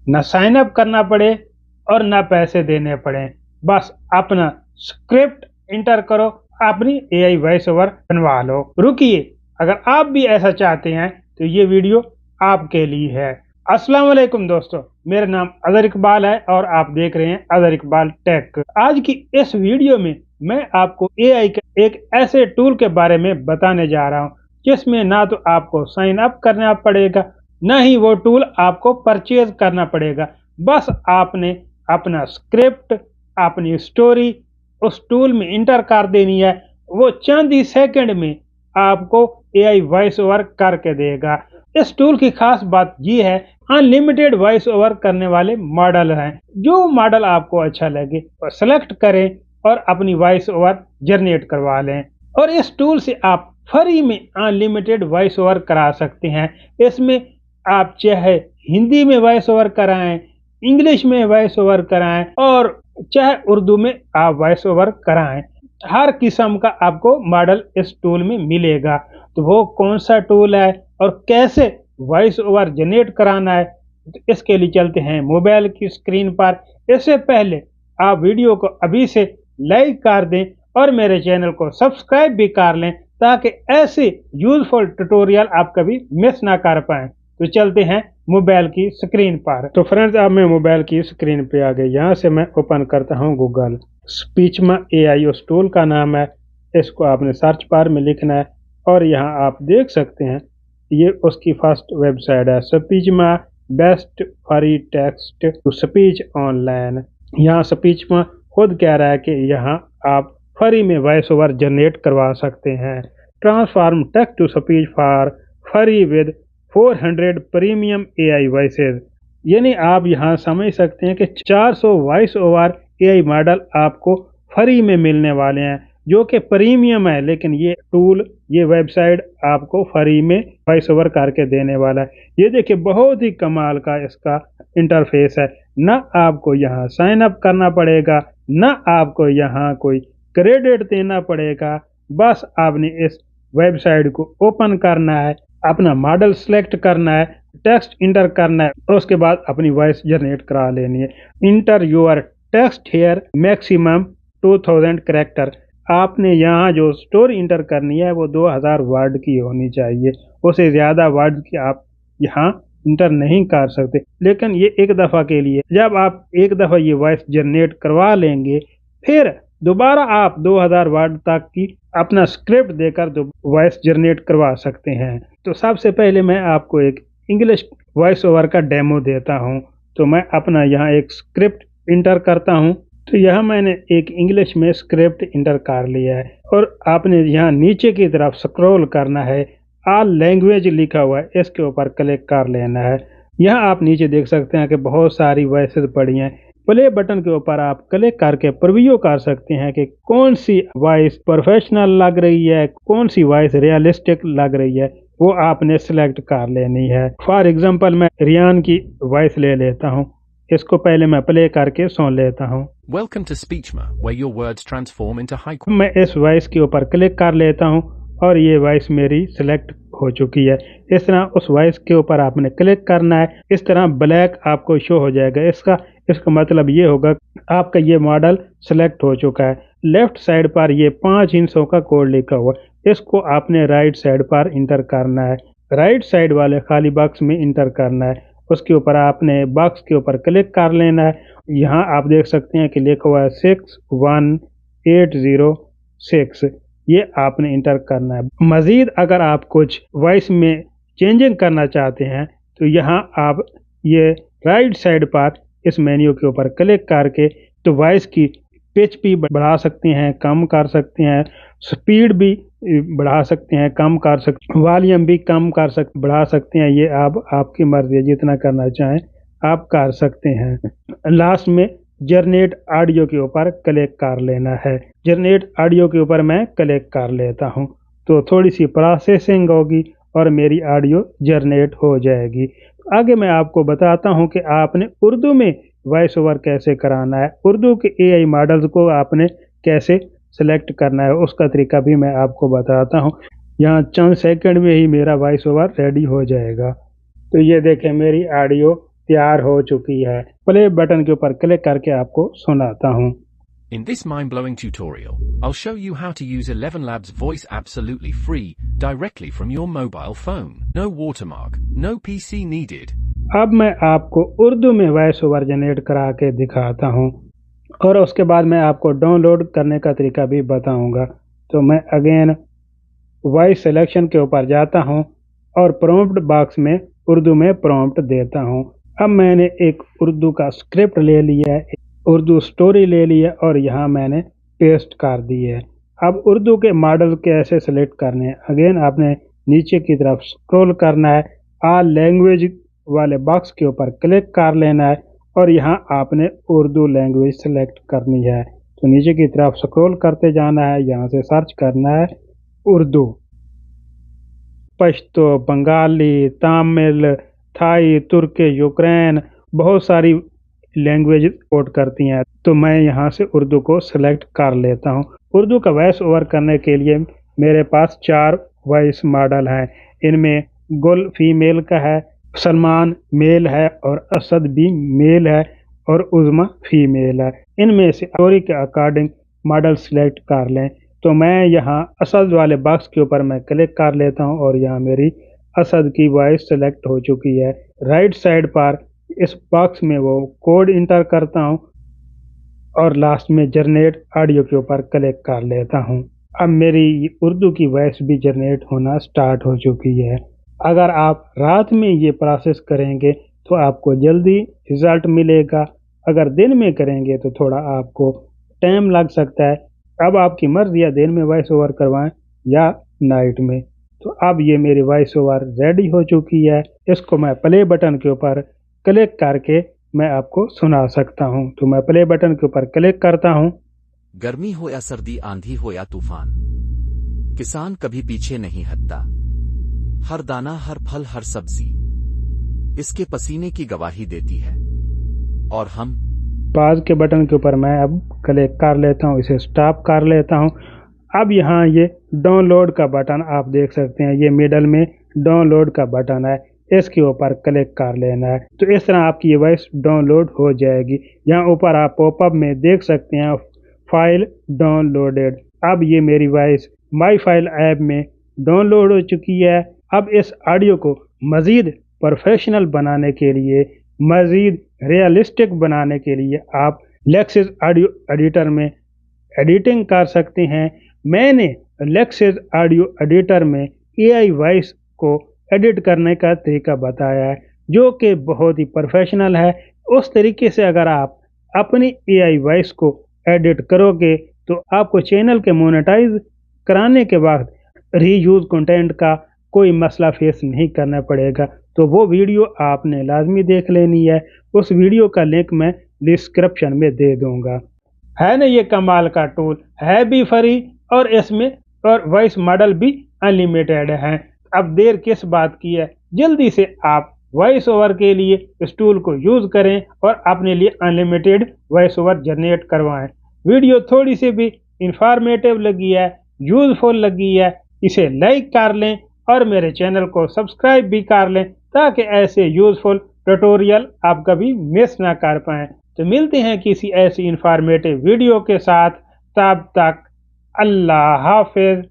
ना sign up करना पड़े और ना पैसे देने पड़े। बस अपना स्क्रिप्ट इंटर करो, अपनी एआई वॉइस ओवर बनवा लो। रुकिए, अगर आप भी ऐसा चाहते हैं तो ये वीडियो आपके लिए है। अस्सलाम वालेकुम दोस्तों, मेरा नाम अजहर इकबाल है और आप देख रहे हैं अजहर इकबाल टेक। आज की इस वीडियो में मैं आपको एआई के एक ऐसे टूल के बारे में बताने जा रहा हूं जिसमें ना तो आपको साइन अप करना पड़ेगा, ना ही वो टूल आपको परचेज करना पड़ेगा। बस आपने अपना स्क्रिप्ट, अपनी स्टोरी उस टूल में इंटर कर देनी है। वो चंद ही सेकंड में आपको एआई वॉइस ओवर करके देगा। इस टूल की खास बात ये है, अनलिमिटेड वॉइस ओवर करने वाले मॉडल हैं। जो मॉडल आपको अच्छा लगे वो सेलेक्ट करें और अपनी वॉइस ओवर जनरेट करवा लें। और इस टूल से आप फ्री में अनलिमिटेड वॉइस ओवर करा सकते हैं। इसमें आप चाहे हिंदी में वॉइस ओवर कराएं, इंग्लिश में वॉइस ओवर कराएं और चाहे उर्दू में आप वॉइस ओवर कराएं, हर किस्म का आपको मॉडल इस टूल में मिलेगा। तो वो कौन सा टूल है और कैसे वॉइस ओवर जनरेट कराना है, तो इसके लिए चलते हैं मोबाइल की स्क्रीन पर। इससे पहले आप वीडियो को अभी से लाइक कर दें और मेरे चैनल को सब्सक्राइब भी कर लें ताकि ऐसे यूजफुल ट्यूटोरियल आप कभी मिस ना कर पाएं। तो चलते हैं मोबाइल की स्क्रीन पर। तो फ्रेंड्स, अब मैं मोबाइल की स्क्रीन पे आ गई। यहाँ से मैं ओपन करता हूँ गूगल। स्पीचमा एआई उस टूल का नाम है। इसको आपने सर्च बार में लिखना है और यहाँ आप देख सकते हैं ये उसकी फर्स्ट वेबसाइट है, Speechma best free text to speech online. यहाँ स्पीचमा खुद कह रहा है कि यहाँ आप फ्री में वॉइस ओवर जनरेट करवा सकते हैं। Transform text to speech for free with 400 premium AI voices. यानी आप यहाँ समझ सकते हैं कि 400 वॉइस ओवर एआई मॉडल आपको फ्री में मिलने वाले हैं, जो कि प्रीमियम है। लेकिन ये टूल, ये वेबसाइट आपको फ्री में वॉइस ओवर करके देने वाला है। ये देखिए, बहुत ही कमाल का इसका इंटरफेस है। ना आपको यहाँ साइन अप करना पड़ेगा, ना आपको यहाँ कोई क्रेडिट देना पड़ेगा। बस आपने इस वेबसाइट को ओपन करना है, अपना मॉडल सेलेक्ट करना है, टेक्स्ट इंटर करना है और उसके बाद अपनी वॉइस जनरेट करा लेनी है। Enter your text here maximum 2000 character. आपने यहाँ जो स्टोरी इंटर करनी है वो 2000 वर्ड की होनी चाहिए। उससे ज़्यादा वर्ड की आप यहाँ इंटर नहीं कर सकते। लेकिन ये एक दफ़ा के लिए, जब आप एक दफ़ा ये वॉइस जनरेट करवा लेंगे फिर दोबारा आप 2000 वर्ड तक की अपना स्क्रिप्ट देकर वॉइस जनरेट करवा सकते हैं। तो सबसे पहले मैं आपको एक इंग्लिश वॉइस ओवर का डेमो देता हूं। तो मैं अपना यहाँ एक स्क्रिप्ट इंटर करता हूं। तो यहाँ मैंने एक इंग्लिश में स्क्रिप्ट इंटर कर लिया है और आपने यहाँ नीचे की तरफ स्क्रॉल करना है, ऑल लैंग्वेज लिखा हुआ है, इसके ऊपर क्लिक कर लेना है। यहाँ आप नीचे देख सकते हैं कि बहुत सारी वॉइसेस पड़ी हैं। प्ले बटन के ऊपर आप क्लिक करके प्रीव्यू कर सकते हैं कि कौन सी वॉइस प्रोफेशनल लग रही है, कौन सी वॉइस रियलिस्टिक लग रही है, वो आपने सिलेक्ट कर लेनी है। फॉर एग्जांपल मैं रियान की वॉइस ले लेता हूँ। इसको पहले मैं प्ले करके सुन लेता हूँ। Welcome to Speechma, where your words transform into high मैं इस वॉइस के ऊपर क्लिक कर लेता हूँ और ये वॉइस मेरी सिलेक्ट हो चुकी है। इस तरह उस वॉइस के ऊपर आपने क्लिक करना है। इस तरह ब्लैक आपको शो हो जाएगा। इसका मतलब ये होगा आपका ये मॉडल सेलेक्ट हो चुका है। लेफ्ट साइड पर ये 5 हिस्सों का कोड लिखा हुआ, इसको आपने राइट साइड पर इंटर करना है। राइट साइड वाले खाली बॉक्स में इंटर करना है। उसके ऊपर आपने बॉक्स के ऊपर क्लिक कर लेना है। यहाँ आप देख सकते हैं कि लिखा हुआ है 61806। ये आपने इंटर करना है। मज़ीद अगर आप कुछ वॉइस में चेंजिंग करना चाहते हैं तो यहाँ आप ये राइट साइड पर इस मेन्यू के ऊपर क्लिक करके तो वॉइस की पिच भी बढ़ा सकते हैं, कम कर सकते हैं, स्पीड भी बढ़ा सकते हैं, कम कर सकते, वॉल्यूम भी कम कर सकते, बढ़ा सकते हैं। ये आपकी मर्जी है, जितना करना चाहें आप कर सकते हैं। लास्ट में जनरेट ऑडियो के ऊपर क्लिक कर लेना है। जनरेट ऑडियो के ऊपर मैं क्लिक कर लेता हूं तो थोड़ी सी प्रोसेसिंग होगी और मेरी ऑडियो जनरेट हो जाएगी। आगे मैं आपको बताता हूं कि आपने उर्दू में वॉइस ओवर कैसे कराना है, उर्दू के एआई मॉडल्स को आपने कैसे सेलेक्ट करना है, उसका तरीका भी मैं आपको बताता हूं। यहाँ चंद सेकंड में ही मेरा वॉइस ओवर रेडी हो जाएगा। तो ये देखें, मेरी ऑडियो तैयार हो चुकी है। प्ले बटन के ऊपर क्लिक करके आपको सुनाता हूँ। In this mind-blowing tutorial, I'll show you how to use 11 Labs voice absolutely free, directly from your mobile phone. No watermark, no PC needed. अब मैं आपको उर्दू में वॉइस ओवर जनरेट करा के दिखाता हूँ और उसके बाद मैं आपको डाउनलोड करने का तरीका भी बताऊँगा। तो मैं अगेन वॉइस सिलेक्शन के ऊपर जाता हूँ और प्रॉम्प्ट बॉक्स में उर्दू में प्रॉम्प्ट देता हूँ। अब मैंने एक उर्दू का स्क्रिप्ट ले लिया है, उर्दू स्टोरी ले ली है और यहाँ मैंने पेस्ट कर दी है। अब उर्दू के मॉडल कैसे सेलेक्ट करने हैं, अगेन आपने नीचे की तरफ स्क्रॉल करना है, ऑल लैंग्वेज वाले बॉक्स के ऊपर क्लिक कर लेना है और यहाँ आपने उर्दू लैंग्वेज सेलेक्ट करनी है। तो नीचे की तरफ स्क्रॉल करते जाना है, यहाँ से सर्च करना है उर्दू, पश्तो, बंगाली, तमिल, थाई, तुर्की, यूक्रेन, बहुत सारी लैंग्वेज सपोर्ट करती हैं। तो मैं यहाँ से उर्दू को सिलेक्ट कर लेता हूँ। उर्दू का वॉइस ओवर करने के लिए मेरे पास 4 वॉइस मॉडल हैं। इनमें गुल फीमेल का है, सलमान मेल है और असद भी मेल है और उज़मा फीमेल है। इनमें से स्टोरी के अकॉर्डिंग मॉडल सेलेक्ट कर लें। तो मैं यहाँ असद वाले बॉक्स के ऊपर मैं क्लिक कर लेता हूँ और यहाँ मेरी असद की वॉइस सेलेक्ट हो चुकी है। राइट साइड पर इस बॉक्स में वो कोड इंटर करता हूँ और लास्ट में जनरेट ऑडियो के ऊपर क्लिक कर लेता हूँ। अब मेरी उर्दू की वॉइस भी जनरेट होना स्टार्ट हो चुकी है। अगर आप रात में ये प्रोसेस करेंगे तो आपको जल्दी रिजल्ट मिलेगा, अगर दिन में करेंगे तो थोड़ा आपको टाइम लग सकता है। अब आपकी मर्ज़ी है दिन में वॉइस ओवर करवाएं या नाइट में। तो अब ये मेरी वॉइस ओवर रेडी हो चुकी है। इसको मैं प्ले बटन के ऊपर क्लिक करके मैं आपको सुना सकता हूँ। तो मैं प्ले बटन के ऊपर क्लिक करता हूँ। गर्मी हो या सर्दी, आंधी हो या तूफान, किसान कभी पीछे नहीं हटता। हर दाना, हर फल, हर सब्जी इसके पसीने की गवाही देती है। और हम पाज के बटन के ऊपर मैं अब क्लिक कर लेता हूँ, इसे स्टॉप कर लेता हूँ। अब यहाँ ये डाउनलोड का बटन आप देख सकते हैं, ये मिडल में डाउनलोड का बटन है, इसके ऊपर क्लिक कर लेना है। तो इस तरह आपकी ये वॉइस डाउनलोड हो जाएगी। यहाँ ऊपर आप पॉपअप में देख सकते हैं फाइल डाउनलोडेड। अब ये मेरी वॉइस माई फाइल ऐप में डाउनलोड हो चुकी है। अब इस ऑडियो को मज़ीद प्रोफेशनल बनाने के लिए, मज़ीद रियलिस्टिक बनाने के लिए आप लेक्सिस ऑडियो एडिटर में एडिटिंग कर सकते हैं। मैंने लेक्सिस ऑडियो एडिटर में एआई वॉइस को एडिट करने का तरीका बताया है, जो कि बहुत ही प्रोफेशनल है। उस तरीके से अगर आप अपनी एआई वॉइस को एडिट करोगे तो आपको चैनल के मोनेटाइज कराने के बाद रीयूज कंटेंट का कोई मसला फेस नहीं करना पड़ेगा। तो वो वीडियो आपने लाजमी देख लेनी है। उस वीडियो का लिंक मैं डिस्क्रिप्शन में दे दूंगा। है ना ये कमाल का टूल, है भी फ्री और इसमें और वॉइस मॉडल भी अनलिमिटेड हैं। अब देर किस बात की है, जल्दी से आप वॉइस ओवर के लिए इस टूल को यूज़ करें और अपने लिए अनलिमिटेड वॉइस ओवर जनरेट करवाएं। वीडियो थोड़ी सी भी इंफॉर्मेटिव लगी है, यूज़फुल लगी है, इसे लाइक कर लें और मेरे चैनल को सब्सक्राइब भी कर लें ताकि ऐसे यूज़फुल ट्यूटोरियल आप कभी मिस ना कर पाएँ। तो मिलते हैं किसी ऐसी इंफॉर्मेटिव वीडियो के साथ, तब तक अल्लाह हाफिज़।